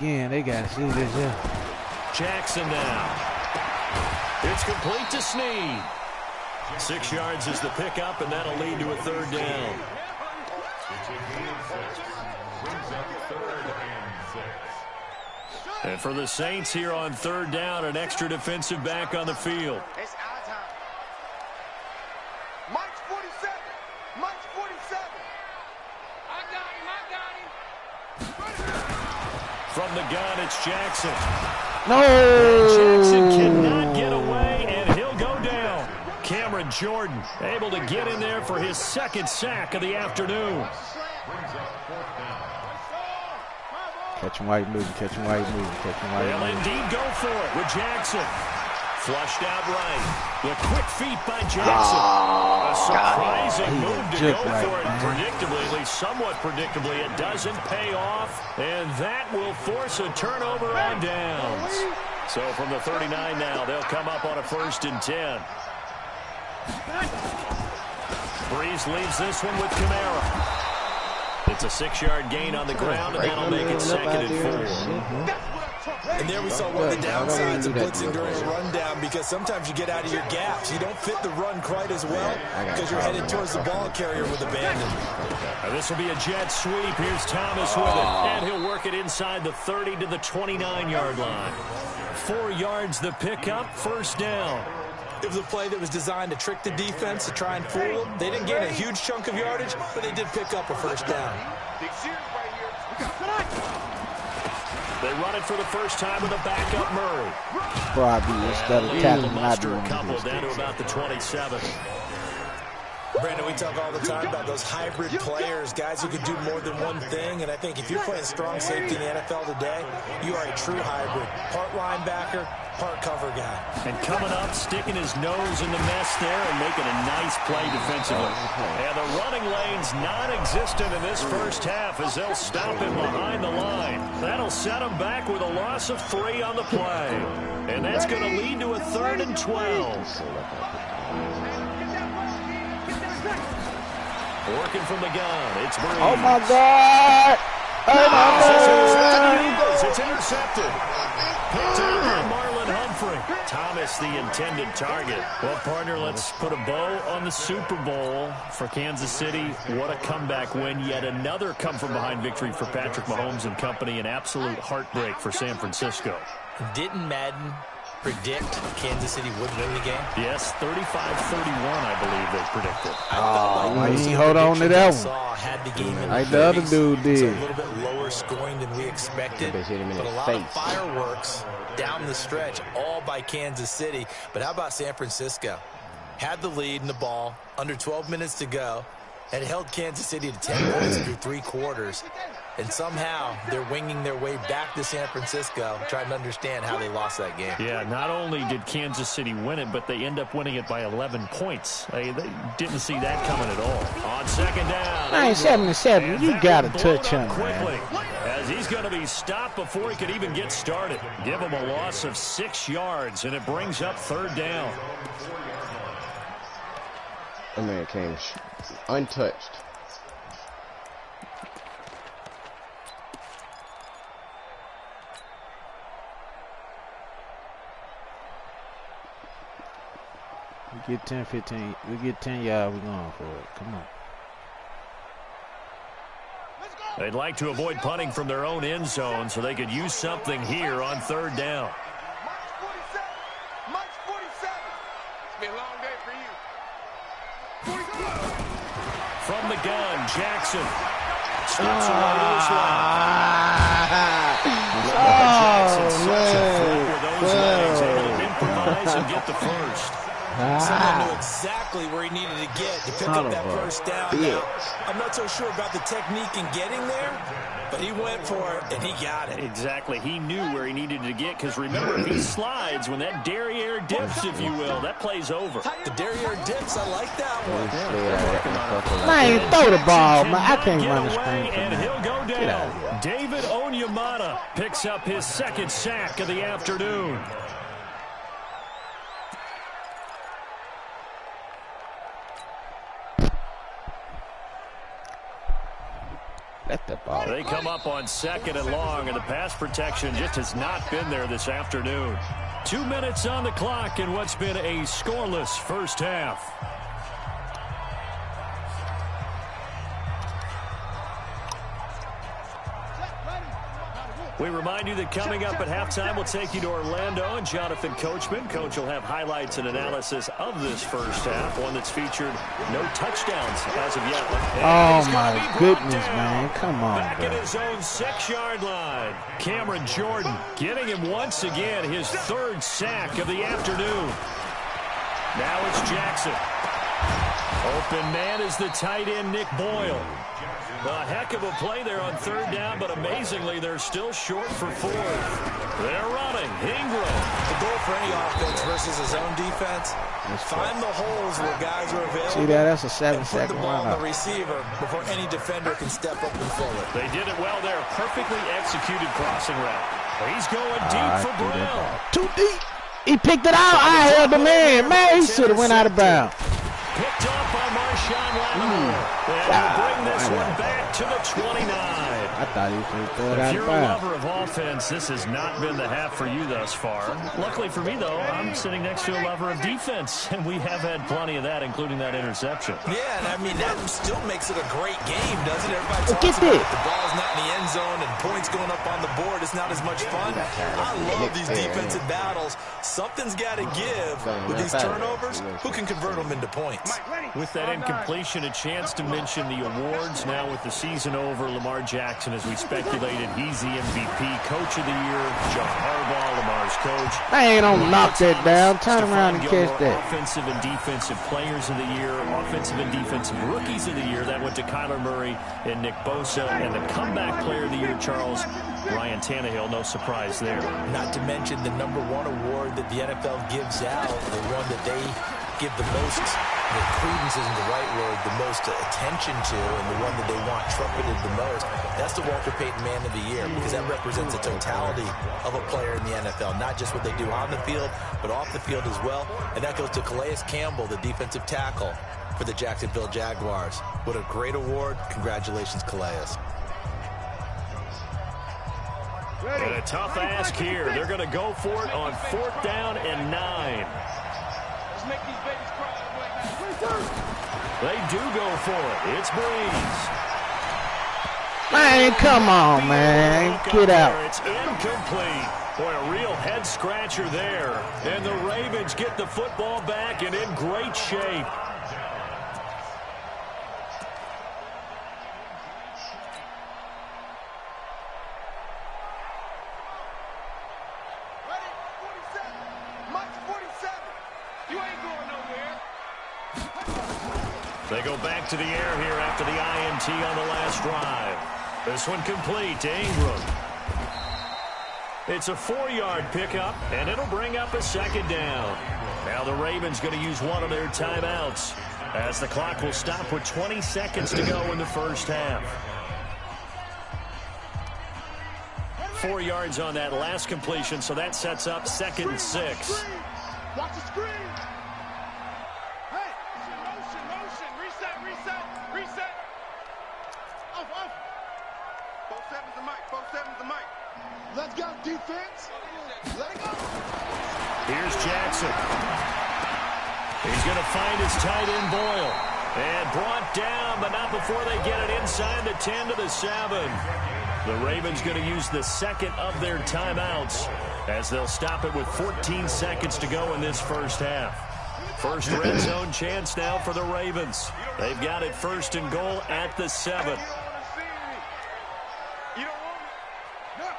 Yeah, they got to see this here. Jackson now. It's complete to Snead. 6 yards is the pickup, and that'll lead to a third down. And for the Saints here on third down, an extra defensive back on the field. It's our time. Mike's 47. Mike's 47. I got him. From the gun, it's Jackson. No! And Jackson cannot get away, and he'll go down. Cameron Jordan able to get in there for his second sack of the afternoon. Catch him while he's moving, catch him while he's moving, catch him while he's They'll moving. indeed go for it with Jackson. Flushed out right. The quick feet by Jackson. A surprising move to go for it. Predictably, at least somewhat predictably, it doesn't pay off. And that will force a turnover on downs. So from the 39 now, they'll come up on a 1st and 10. Breeze leaves this one with Kamara. It's a 6-yard gain on the ground, and that'll make it 2nd and 4. And there we saw one of the downsides of blitzing during a rundown, because sometimes you get out of your gaps. You don't fit the run quite as well because you're headed towards the ball carrier with abandon. Now this will be a jet sweep. Here's Thomas with it, and he'll work it inside the 30 to the 29-yard line. 4 yards the pickup, 1st down. It was a play that was designed to trick the defense, to try and fool them. They didn't gain a huge chunk of yardage, but they did pick up a 1st down. They run it for the first time with a backup Murray. Probably instead of tackling, I'd do a couple one down to about the 27. Brandon, we talk all the time about those hybrid players, guys who can do more than one thing, and I think if you're playing strong safety in the NFL today, you are a true hybrid. Part linebacker, part cover guy. And coming up, sticking his nose in the mess there and making a nice play defensively. And the running lane's non-existent in this first half as they'll stop him behind the line. That'll set him back with a loss of 3 on the play. And that's going to lead to a 3rd and 12. Working from the gun, it's Breeze. Oh, my God! Oh, my God! It's intercepted. Picked up by Marlon Humphrey. Thomas, the intended target. Well, partner, let's put a bow on the Super Bowl for Kansas City. What a comeback win. Yet another come-from-behind victory for Patrick Mahomes and company. An absolute heartbreak for San Francisco. Didn't Madden predict Kansas City would win the game? Yes, 35-31, I believe they predicted. Oh, you ain't hold on to that one. Had the game in like the other dude did. So a little bit lower scoring than we expected, but a lot of fireworks down the stretch, all by Kansas City. But how about San Francisco? Had the lead in the ball, under 12 minutes to go, and held Kansas City to 10 points through 3 quarters. And somehow they're winging their way back to San Francisco, trying to understand how they lost that game. Yeah, not only did Kansas City win it, but they end up winning it by 11 points. They didn't see that coming at all. On 2nd down. 9-7-7, you got to touch him, quickly, man. as he's going to be stopped before he could even get started. Give him a loss of 6 yards, and it brings up 3rd down. That man came untouched. We get 10, 15. We get 10 yards, we're going for it. Come on. They'd like to avoid punting from their own end zone so they could use something here on 3rd down. Mike's 47. It's been a long day for you. 47. From the gun, Jackson. Steps away to his left. Such a threat with those legs, able to improvise and get the first. Someone knew exactly where he needed to get to pick up that 1st down. Now, I'm not so sure about the technique in getting there, but he went for it, and he got it. Exactly. He knew where he needed to get, because remember, if he slides, when that derriere dips, if you will, that play's over. The derriere dips, I like that one. Man, throw the ball, man. I can't run the screen from and that. he'll go down. David Onyemata picks up his 2nd sack of the afternoon. Let the ball. They come up on 2nd and long, and the pass protection just has not been there this afternoon. 2 minutes on the clock in what's been a scoreless first half. We remind you that coming up at halftime, we'll take you to Orlando and Jonathan Coachman. Coach will have highlights and analysis of this first half, one that's featured no touchdowns as of yet. Oh, my goodness, man. Come on, back at his own 6-yard line. Cameron Jordan getting him once again, his 3rd sack of the afternoon. Now it's Jackson. Open man is the tight end, Nick Boyle. A heck of a play there on 3rd down, but amazingly, they're still short for 4th. They're running. Ingram. The goal for any offense versus his own defense, find the holes where guys are available. See that? That's a 7-second put the ball run on the receiver before any defender can step up and fill it. They did it well there. Perfectly executed crossing route. He's going deep for Brown. Too deep. He picked it out. I held the man. Man, he should have went out of bounds. Picked up by Marshawn Lattimore. And he'll bring this one back to the 29. I thought he was going to throw it out If you're of a bounds. lover of offense, this has not been the half for you thus far. Luckily for me, though, I'm sitting next to a lover of defense, and we have had plenty of that, including that interception. Yeah, and I mean, that still makes it a great game, doesn't it? Everybody talks Get about this. the ball's not in the end zone and points going up on the board. It's not as much fun. I love these defensive battles. Something's got to give with these turnovers. Who can convert them into points? With that incompletion, a chance to mention the awards. Now with the season over, Lamar Jackson, as we speculated, he's the MVP, Coach of the Year. John Harbaugh, Lamar's coach. Man, don't knock that down. Turn around and catch that. Offensive and defensive players of the year, offensive and defensive rookies of the year. That went to Kyler Murray and Nick Bosa. And the comeback player of the year, Charles, Ryan Tannehill. No surprise there. Not to mention the #1 award that the NFL gives out, the one that they give the most, the credence isn't the right word, the most attention to, and the one that they want trumpeted the most. That's the Walter Payton Man of the Year, because that represents the totality of a player in the NFL, not just what they do on the field, but off the field as well. And that goes to Calais Campbell, the defensive tackle for the Jacksonville Jaguars. What a great award. Congratulations, Calais. And a tough ask here. They're going to go for it on 4th down and 9. Let's make these babies cry. They do go for it. It's Breeze. Man, come on, man. Get out. It's incomplete. Boy, a real head scratcher there. And the Ravens get the football back and in great shape. They go back to the air here after the INT on the last drive. This one complete to Ingram. It's a 4-yard pickup, and it'll bring up a 2nd down. Now the Ravens going to use one of their timeouts as the clock will stop with 20 seconds to go in the first half. 4 yards on that last completion, so that sets up 2nd and 6. Watch the screen. Hey, motion. Reset. Off. 4-7's the mic. Let's go, defense. Let it go. Here's Jackson. He's going to find his tight end, Boyle. And brought down, but not before they get it inside the 10 to the 7. The Ravens going to use the 2nd of their timeouts as they'll stop it with 14 seconds to go in this first half. First red zone chance now for the Ravens. They've got it 1st and goal at the 7. You don't want me. No.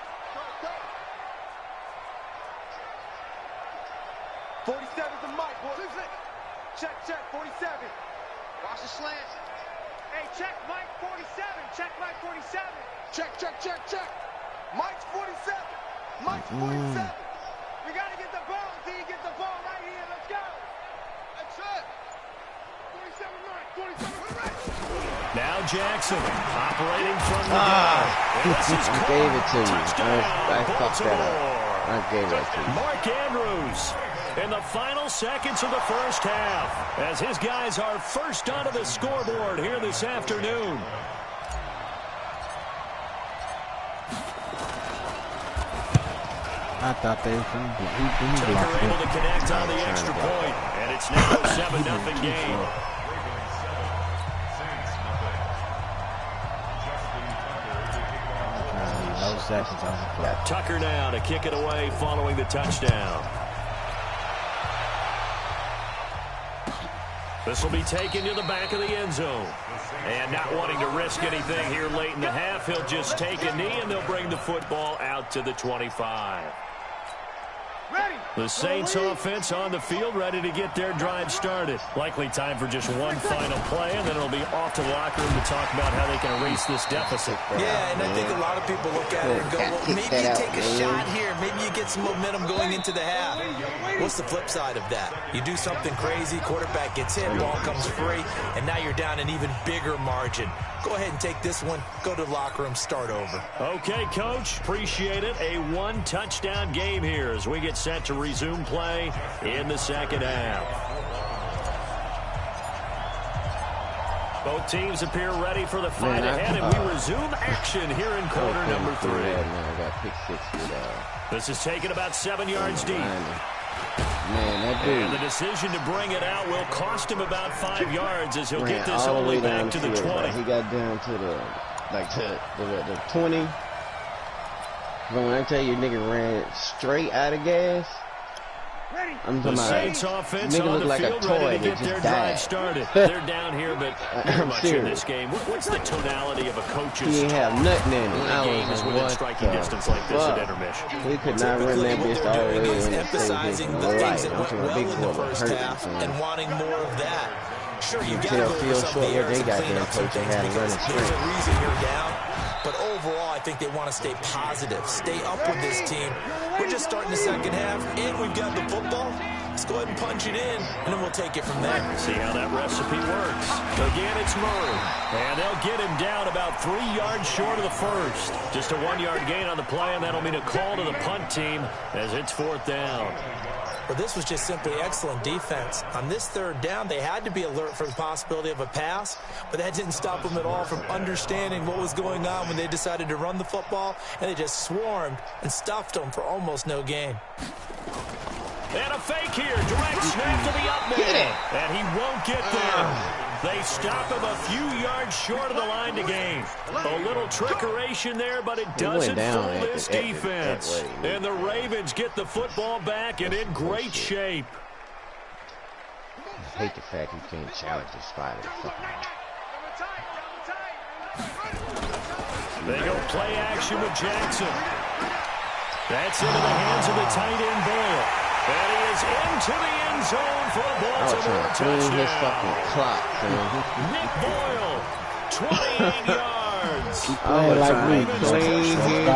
47's the mic, boy. Check, 47. Watch the slant. Hey, check Mike 47. Check Mike 47. Check. Mike's 47. Mike's 47. We got to get the ball. D, get the ball right here. Let's go. That's it. 47 Mike. 47 right. Now Jackson operating from the gun. I gave it to you. I fucked that up. I gave it to you. Mark Andrews in the final seconds of the first half as his guys are first onto the scoreboard here this afternoon. I thought they were from Tucker able to connect on the extra point, and it's now a 7-0 game. No seconds on the clock. Tucker now to kick it away following the touchdown. This will be taken to the back of the end zone. And not wanting to risk anything here late in the half, he'll just take a knee, and they'll bring the football out to the 25. The Saints offense on the field, ready to get their drive started. Likely time for just one final play, and then it'll be off to the locker room to talk about how they can erase this deficit. Yeah, and I think a lot of people look at it and go, well, maybe you take a shot here. Maybe you get some momentum going into the half. What's the flip side of that? You do something crazy, quarterback gets hit, ball comes free, and now you're down an even bigger margin. Go ahead and take this one, go to the locker room, start over. Okay, Coach, appreciate it. A one-touchdown game here as we get set to resume play in the second half. Both teams appear ready for the fight ahead, and we resume action here in quarter number 3. This is taken about 7 yards deep. Man, that dude. And the decision to bring it out will cost him about 5 yards as he'll get this only back to the 20. He got down to the 20. But when I tell you nigga ran straight out of gas, I'm talking about Saints offense nigga on look the like a field, toy ready to that get just their died. drive started. They're down here, but very much serious. in this game. What's the tonality of a coach's He ain't have nothing in it. when I the game was is like, within what striking the distance like this fuck? at intermission? We could not run that bitch all the way in and emphasizing the things that went well in the first half and and wanting more of that. Sure, you got to tell go Phil for some of the Short what errors they and got clean damn up some coach they things had because running there's a straight. reason you're down. But overall, I think they want to stay positive, stay up with this team. We're just starting the second half, and we've got the football. Let's go ahead and punch it in, and then we'll take it from there. See how that recipe works. Again, it's Murray. And they'll get him down about 3 yards short of the first. Just a 1-yard gain on the play, and that'll mean a call to the punt team as it's 4th down. But this was just simply excellent defense. On this 3rd down, they had to be alert for the possibility of a pass, but that didn't stop them at all from understanding what was going on when they decided to run the football, and they just swarmed and stuffed them for almost no gain. And a fake here. Direct snap to the up man. And he won't get there. They stop him a few yards short of the line to gain. A little trickeration there, but it doesn't fool this defense. And the Ravens get the football back and in great shape. I hate the fact he can't challenge the spider. They go play action with Jackson. That's into the hands of the tight end Boyle. And he is into the end zone for a Baltimore touchdown. His fucking clock, Nick Boyle, 28 yards. like me, clean his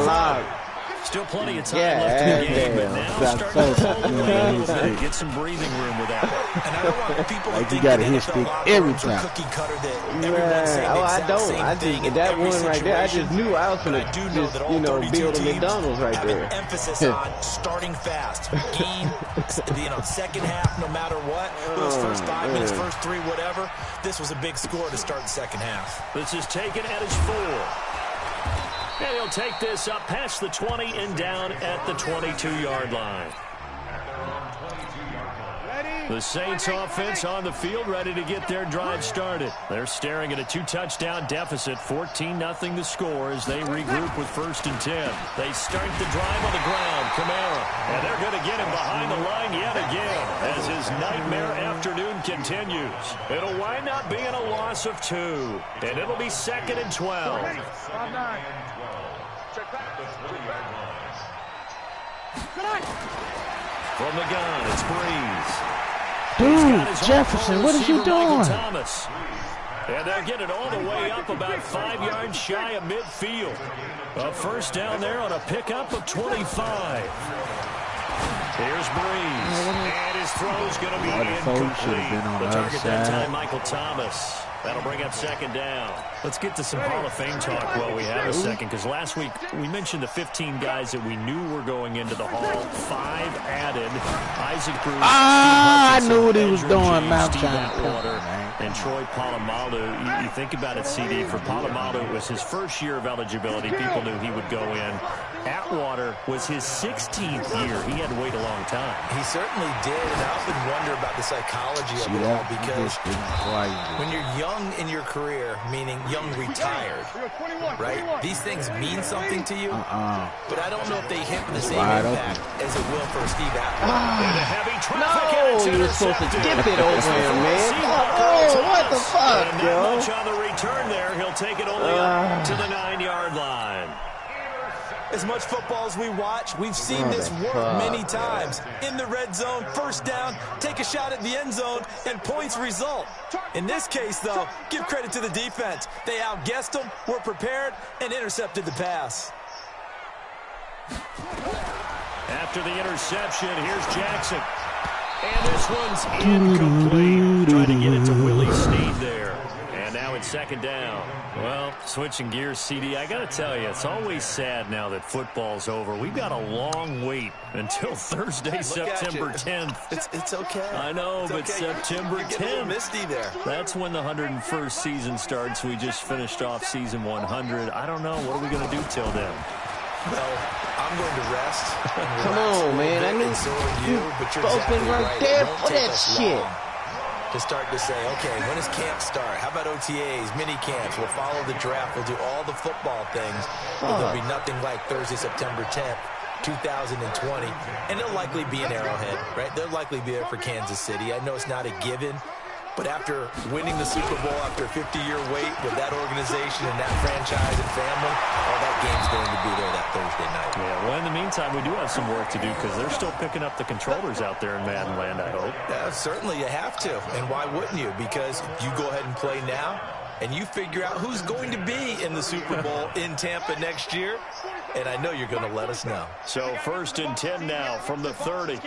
clock. Still plenty of time left in the game, but now starting to pull away a little bit. Get some breathing room with that one. And I don't want people to Like think you gotta that hit NFL stick locker every rooms are time. cookie cutter that everyone's saying the I exact don't. same I thing just in that every one right there. I just situation. knew I was But gonna I do know that all just 32 build a teams McDonald's right have there. an emphasis on starting fast, game, second half, no matter what. Those first 5 minutes, first 3, whatever. This was a big score to start the second half. This is taken at his 4. And he'll take this up past the 20 and down at the 22-yard line. The Saints offense on the field, ready to get their drive started. They're staring at a 2-touchdown deficit, 14-0 the score as they regroup with 1st and 10. They start the drive on the ground, Kamara, and they're going to get him behind the line yet again as his nightmare afternoon continues. It'll wind up being a loss of 2, and it'll be 2nd and 12. From the gun, it's Breeze. Dude, Jefferson, what is you doing? Thomas. And they'll get it all the way up about 5 yards shy of midfield. A first down there on a pickup of 25. Here's Breeze. And his throw's going to be incomplete. The target that time, Michael Thomas. That'll bring up second down. Let's get to some Hall of Fame talk while we have a second, because last week we mentioned the 15 guys that we knew were going into the Hall. 5 added. Isaac Bruce, I knew what he was doing, man. Steve Atwater, and Troy Polamalu. You think about it, CD. For Polamalu, it was his first year of eligibility. People knew he would go in. Atwater was his 16th year. He had to wait a long time. He certainly did, and I often wonder about the psychology of it all, because when you're young in your career, meaning young retired, right, these things mean something to you, but I don't know if they hit with the same impact as it will for Steve Atwater. No, you were supposed to dip it over him, man. Oh, what the fuck, and not much on the return there. He'll take it only up to the 9-yard line. As much football as we watch, we've seen this work many times. In the red zone, first down, take a shot at the end zone, and points result. In this case, though, give credit to the defense. They outguessed them, were prepared, and intercepted the pass. After the interception, here's Jackson. And this one's incomplete. Trying to get it to Willie Snead there. And now it's second down. Well, switching gears, CD, I got to tell you, it's always sad now that football's over. We've got a long wait until Thursday, September 10th. It's okay. I know, but okay. September 10th. Misty there. That's when the 101st season starts. We just finished off season 100. I don't know. What are we going to do till then? Well, I'm going to rest. Come on, man. I knew so are you, but you're both exactly been right right. there for that shit. To start to say, okay, when does camp start? How about OTAs, mini camps? We'll follow the draft. We'll do all the football things. But there'll be nothing like Thursday, September 10th, 2020. And they'll likely be in Arrowhead, right? They'll likely be there for Kansas City. I know it's not a given. But after winning the Super Bowl, after a 50-year wait with that organization and that franchise and family, that game's going to be there that Thursday night. Yeah, well, in the meantime, we do have some work to do because they're still picking up the controllers out there in Madden Land, I hope. Yeah, certainly you have to. And why wouldn't you? Because you go ahead and play now, and you figure out who's going to be in the Super Bowl in Tampa next year, and I know you're going to let us know. So 1st and 10 now from the 30.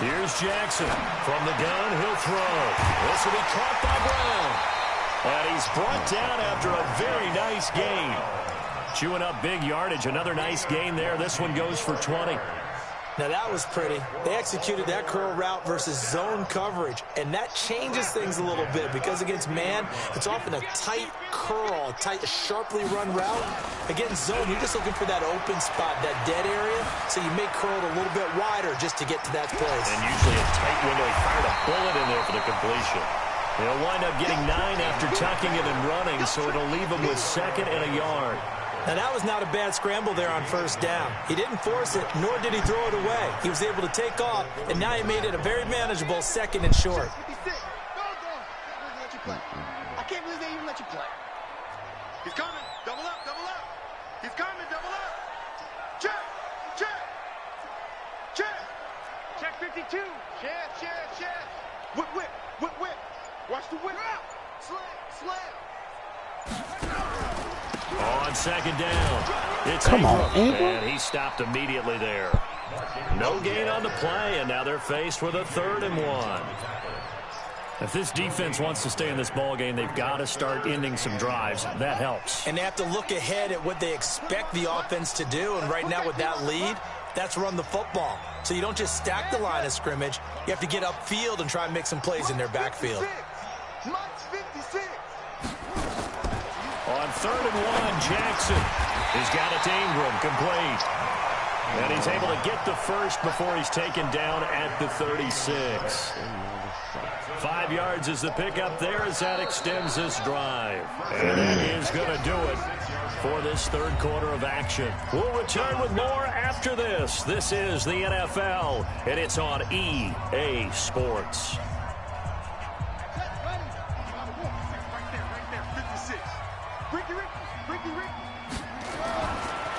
Here's Jackson. From the gun, he'll throw. This will be caught by Brown. And he's brought down after a very nice gain. Chewing up big yardage. Another nice gain there. This one goes for 20. Now, that was pretty. They executed that curl route versus zone coverage, and that changes things a little bit because against man, it's often a tight curl, a tight, sharply run route. Against zone, you're just looking for that open spot, that dead area, so you may curl it a little bit wider just to get to that place. And usually a tight window. He fired a bullet in there for the completion. They'll wind up getting 9 after tucking it and running, so it'll leave him with 2nd and a yard. Now, that was not a bad scramble there on first down. He didn't force it, nor did he throw it away. He was able to take off, and now he made it a very manageable 2nd and short. I can't believe they even let you play. He's coming. Double up, double up. He's coming, double up. Check, check, check. Check 52. Check. Whip, whip, whip, whip. Watch the whip. Slam. On 2nd down, it's Come on, Ingram, Ingram. and he stopped immediately there. No gain on the play, and now they're faced with a 3rd and 1. If this defense wants to stay in this ball game, they've got to start ending some drives. That helps. And they have to look ahead at what they expect the offense to do, and right now with that lead, that's run the football. So you don't just stack the line of scrimmage. You have to get upfield and try and make some plays in their backfield. Mike's 56. On 3rd and 1, Jackson has got it to Ingram, complete. And he's able to get the first before he's taken down at the 36. 5 yards is the pickup there as that extends this drive. And that is going to do it for this 3rd quarter of action. We'll return with more after this. This is the NFL, and it's on EA Sports.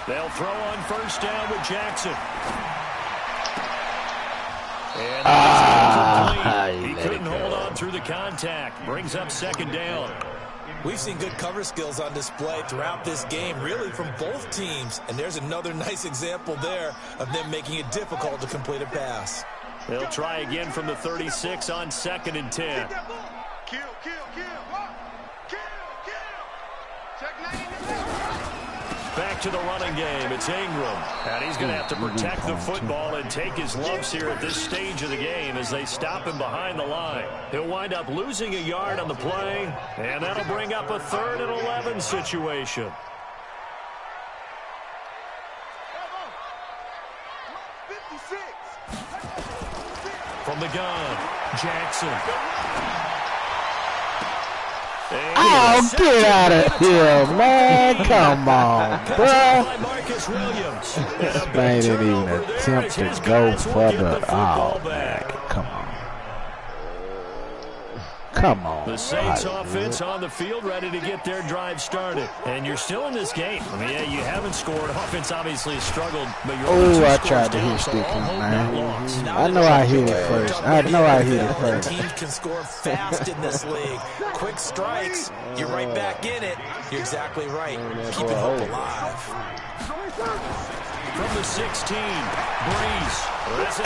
They'll throw on first down with Jackson. And he couldn't hold on through the contact. Brings up 2nd down. We've seen good cover skills on display throughout this game, really from both teams. And there's another nice example there of them making it difficult to complete a pass. They'll try again from the 36 on 2nd and 10. Kill. Check 90. Back to the running game. It's Ingram. And he's going to have to protect the football and take his lumps here at this stage of the game as they stop him behind the line. He'll wind up losing a yard on the play, and that'll bring up a 3rd and 11 situation. From the gun, Jackson. Oh, get out of here, man. Come on, bro. This man didn't even attempt to go for the... Oh, man. Come on. Come on. The Saints offense on the field, ready to get their drive started. And you're still in this game. I mean, yeah, you haven't scored. Offense obviously has struggled, but you're I tried to hit stick him, man. I know I hit it first. Teams can score fast in this league. Quick strikes, you're right back in it. You're exactly right. Keeping hope alive. From the 16, Breeze.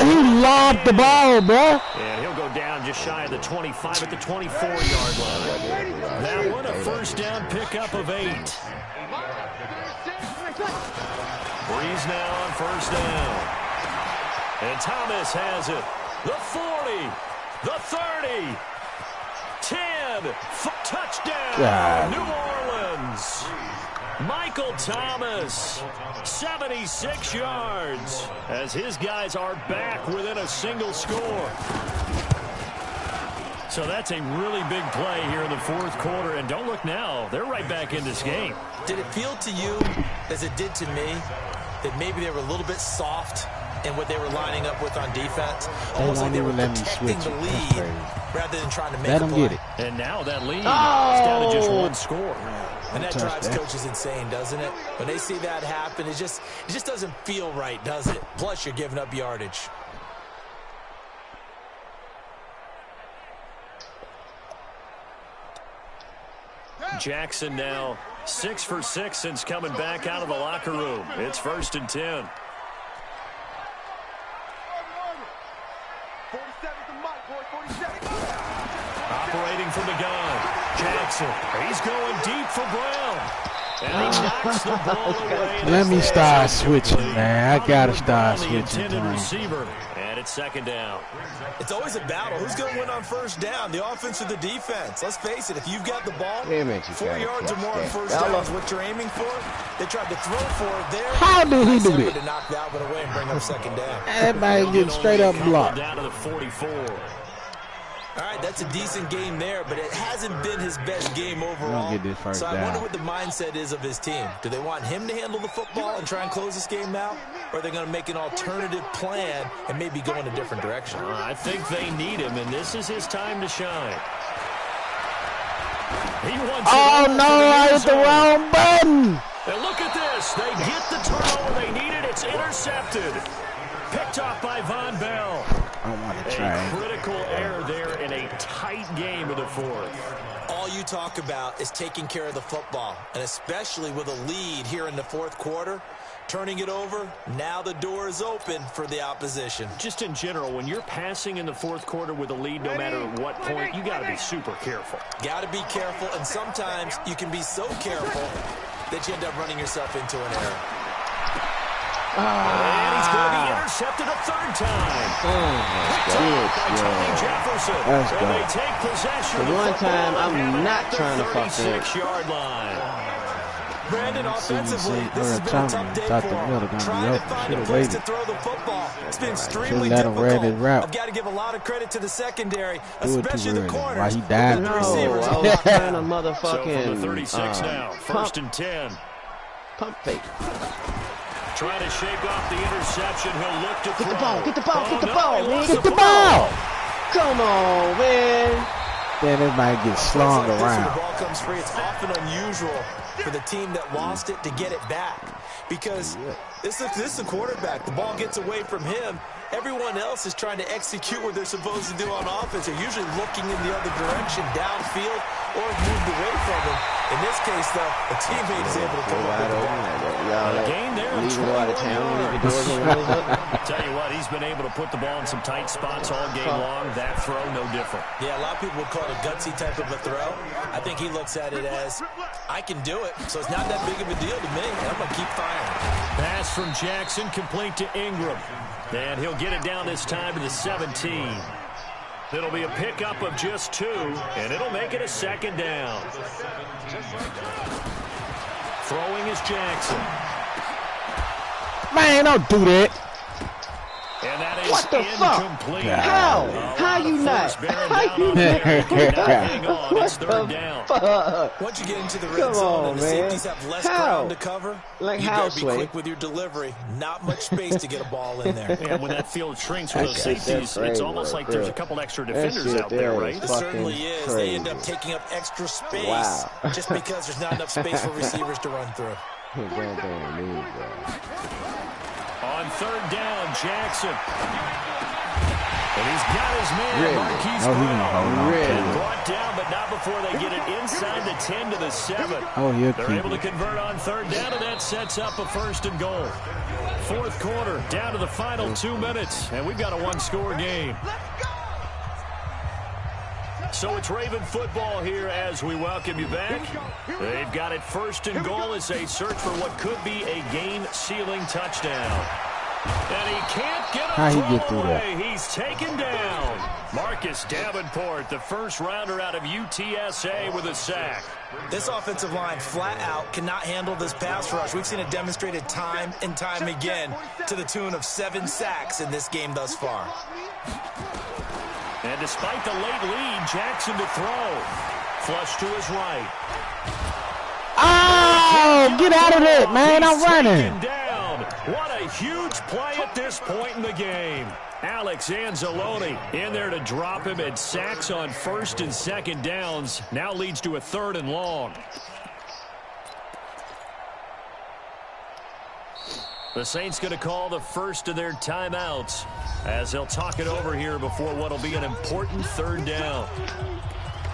He lobbed the ball, bro. And he'll go down just shy of the 25 at the 24-yard line. That one a first down pickup of 8. Breeze now on first down. And Thomas has it. The 40, the 30, 10, touchdown, New Orleans. Michael Thomas, 76 yards, as his guys are back within a single score. So that's a really big play here in the 4th quarter, and don't look now, they're right back in this game. Did it feel to you, as it did to me, that maybe they were a little bit soft in what they were lining up with on defense? Almost like they were protecting the lead rather than trying to make a play. Get it. And now that lead is down to just 1 score. And that drives coaches insane, doesn't it? When they see that happen, it just doesn't feel right, does it? Plus, you're giving up yardage. Jackson now 6 for 6 since coming back out of the locker room. It's 1st and 10. Operating from the gun, Jackson. He's going deep for Brown. And he knocks the ball away. Let me start switching, man. I got to start switching. Receiver. And it's 2nd down. It's always a battle. Who's going to win on first down, the offense or the defense? Let's face it, if you've got the ball, 4 yards or more on first down is what you're aiming for. They tried to throw for it there. How did he do it? To knock that one away and bring up 2nd down. That man getting straight up blocked. Down to the 44. All right, that's a decent game there, but it hasn't been his best game overall. So I wonder what the mindset is of his team. Do they want him to handle the football and try and close this game out? Or are they going to make an alternative plan and maybe go in a different direction? I think they need him, and this is his time to shine. He wants I hit the wrong button. And look at this. They get the turnover they needed. It's intercepted. Picked off by Von Bell. I want to try. A critical error there in a tight game of the 4th. All you talk about is taking care of the football, and especially with a lead here in the 4th quarter, turning it over, now the door is open for the opposition. Just in general, when you're passing in the 4th quarter with a lead, no matter what point, you got to be super careful. Got to be careful, and sometimes you can be so careful that you end up running yourself into an error. And he's going to be intercepted a 3rd time. Let's go. They take possession. The one time I'm not trying to fuck up. 36-yard line. Brandon, offensively, this has been a tough day for him. Trying to find a place to throw the football. It's been extremely difficult. I've got to give a lot of credit to the secondary, especially the corners. Why he died? No, I was trying to motherfucking So from the 36 now, 1st and 10. Pump fake. Trying to shake off the interception. He'll look to throw. Get the ball, get the ball, Oh, get the no, ball, he man. lost Get the ball. Come on, man. Then it might get slung When around. the ball comes free, it's often unusual for the team that lost it to get it back. Because this is a quarterback. The ball gets away from him. Everyone else is trying to execute what they're supposed to do on offense. They're usually looking in the other direction, downfield, or moved away from him. In this case, though, a teammate is able to come up with the ball. Y'all leaving go out of town, leave the doors and windows up. Tell you what, he's been able to put the ball in some tight spots all game long. That throw, no different. Yeah, a lot of people would call it a gutsy type of a throw. I think he looks at it as, I can do it, so it's not that big of a deal to me, and I'm going to keep firing. Pass from Jackson, complete to Ingram. And he'll get it down this time to the 17. It'll be a pickup of just 2, and it'll make it a second down. Throwing is Jackson. Man, don't do that. And that is What the incomplete. fuck? How? How you not? How you not? It's third down. Fuck? Once you get into the red zone and the safeties have less ground to cover, like you how, better be quick with your delivery. Not much space to get a ball in there. And when that field shrinks with those safeties, it's almost like there's a couple extra defenders out there, right? It certainly is. Crazy. They end up taking up extra space just because there's not enough space for receivers to run through. On third down, Jackson. And he's got his man, Marquise Brown. Brought down, but not before they get it inside the 10 to the 7. They're able to convert on third down, and that sets up a 1st and goal. Fourth quarter, down to the final 2 minutes, and we've got a one-score game. So it's Raven football here as we welcome you back. They've got it 1st and goal as they search for what could be a game-sealing touchdown. And he can't get a throw away. He's taken down. Marcus Davenport, the first rounder out of UTSA with a sack. This offensive line flat out cannot handle this pass rush. We've seen it demonstrated time and time again to the tune of 7 sacks in this game thus far. And despite the late lead, Jackson to throw. Flush to his right. Oh, get out of it, man. I'm running. Down. What a huge play at this point in the game. Alex Anzalone in there to drop him, and sacks on 1st and 2nd downs. Now leads to a 3rd and long. The Saints going to call the first of their timeouts as they'll talk it over here before what will be an important 3rd down.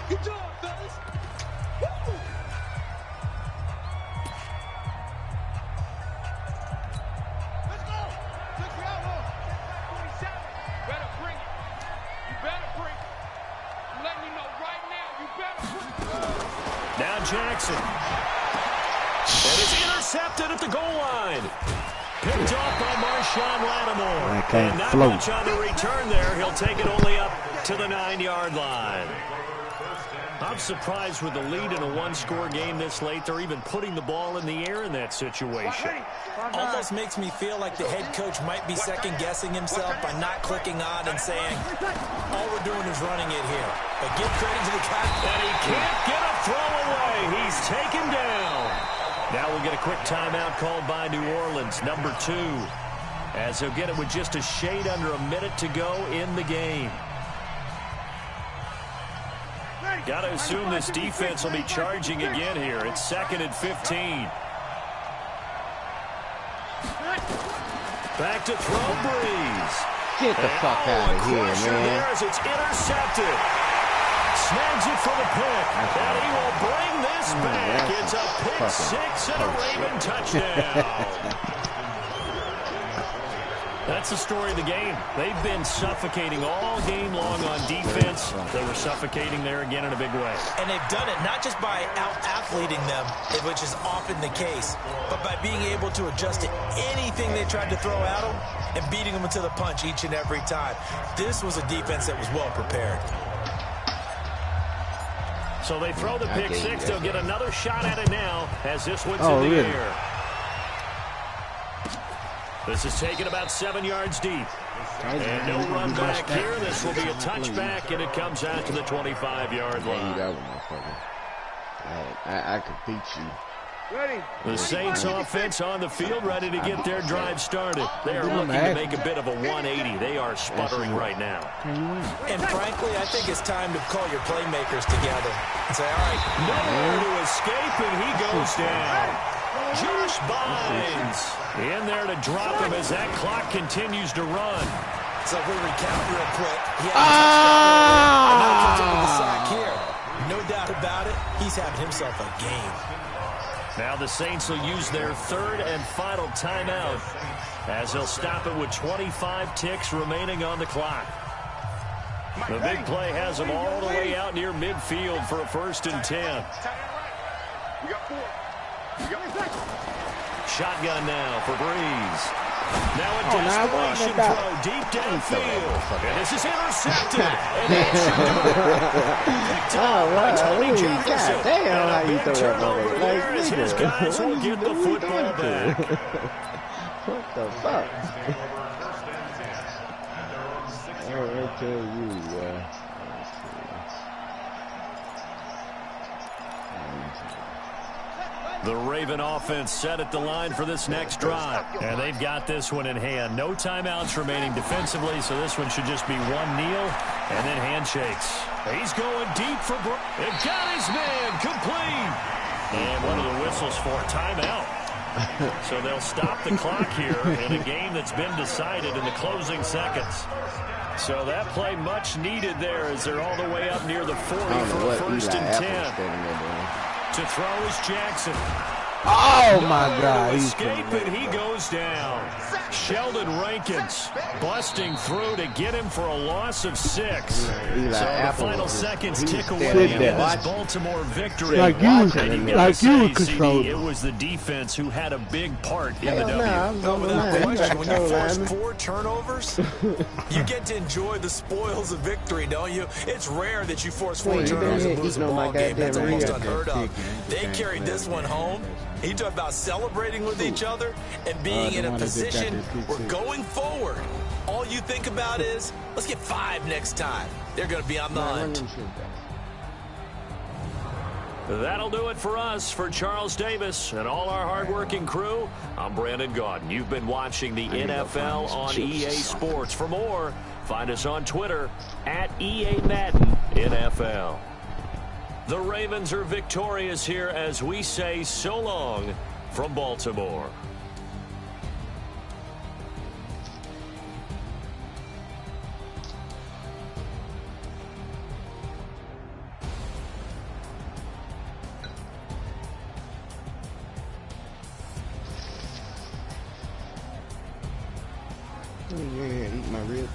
Good job, fellas. Woo! Let's go. Look, we out. 47. Better bring it. You better bring it. I'm letting you know right now, you better bring it. Now Jackson. And it's intercepted at the goal line. Picked off by Marshawn Lattimore. And not much on the return there. He'll take it only up to the 9-yard line. I'm surprised with the lead in a one-score game this late. They're even putting the ball in the air in that situation. Almost makes me feel like the head coach might be second-guessing himself by not clicking on and saying, all we're doing is running it here. But give credit to the guy. And he can't get a throw away. He's taken down. Now we'll get a quick timeout called by New Orleans, number 2, as they'll get it with just a shade under a minute to go in the game. Got to assume this defense will be charging again here. It's 2nd and 15. Back to throw, Breeze. Get the fuck out of here, man. There as it's intercepted. Snags it for the pick, and he will bring this back. It's a pick 6 and a Raven touchdown. That's the story of the game. They've been suffocating all game long on defense. They were suffocating there again in a big way. And they've done it not just by out-athleting them, which is often the case, but by being able to adjust to anything they tried to throw at them and beating them to the punch each and every time. This was a defense that was well prepared. So they throw the pick 6. They'll get another shot at it now as this one's in the air. This is taken about 7 yards deep. And no run back here. This will be a touchback, and it comes out to the 25-yard line. I could beat you. The Saints offense on the field, ready to get their drive started. They are looking to make a bit of a 180. They are sputtering right now. And frankly, I think it's time to call your playmakers together and say, all right, nowhere to escape, and he goes down. Josh Bynes in there to drop him as that clock continues to run. So if we recount real quick, he had a touchdown and now he comes up with the sack here. No doubt about it, he's having himself a game. Now the Saints will use their third and final timeout as they'll stop it with 25 ticks remaining on the clock. The big play has them all the way out near midfield for a 1st and 10. Shotgun now for Breeze. Now a desperation throw deep downfield. And this is intercepted. And it should do it. Picked up by Tony Jefferson. Damn, how you throw that turnover ball? there as his guys will get the football back. What the fuck? I tell you, The Raven offense set at the line for this next drive. And they've got this one in hand. No timeouts remaining defensively, so this one should just be one kneel and then handshakes. He's going deep for and got his man complete. And one of the whistles for a timeout. So they'll stop the clock here in a game that's been decided in the closing seconds. So that play much needed there as they're all the way up near the 40 for a 1st and 10. To throw is Jackson. Oh, my God. Escape, and he goes down. Sheldon Rankins busting through to get him for a loss of 6. So the final seconds tick away in this Baltimore victory. Like you were controlling. It was the defense who had a big part in the W. No, without question, when you force 4 turnovers, you get to enjoy the spoils of victory, don't you? It's rare that you force 4 turnovers and lose a ball game. That's almost unheard of. They carried this one home. He talked about celebrating with each other and being in a position where going forward, all you think about is, let's get 5 next time. They're going to be on the hunt. That'll do it for us. For Charles Davis and all our hardworking crew, I'm Brandon Gaudin. You've been watching the NFL on EA Sports. For more, find us on Twitter at EA Madden NFL. The Ravens are victorious here as we say so long from Baltimore. Yeah, eat my ribs.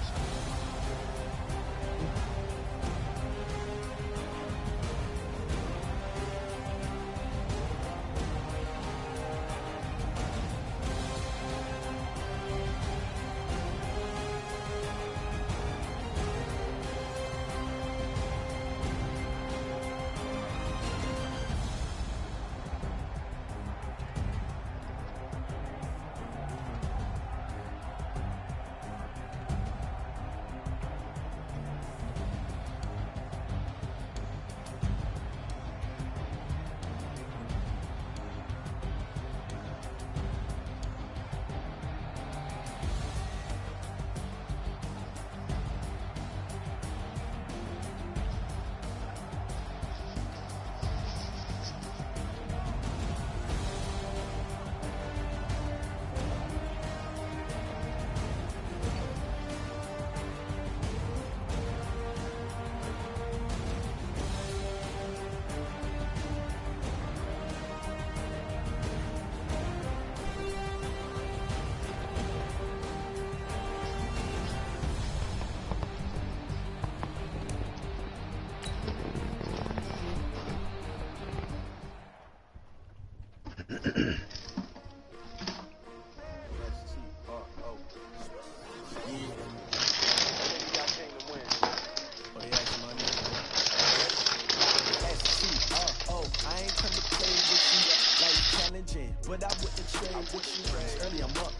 But I wouldn't trade with you. Early I'm up.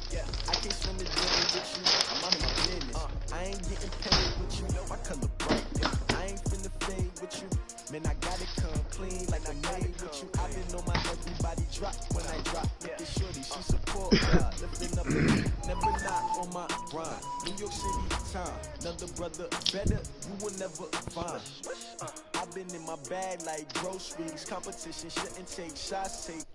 I can't swim the game with you. I'm out of my business. I ain't getting paid with you. My color bright. I ain't finna fade with you. Man, I gotta come clean like I made with you. I've been on my everybody drop when I drop with the shorty. She support God. Lifting up never not on my grind. New York City time. Another brother better you will never find. I've been in my bag like groceries. Competition shouldn't take shots. Take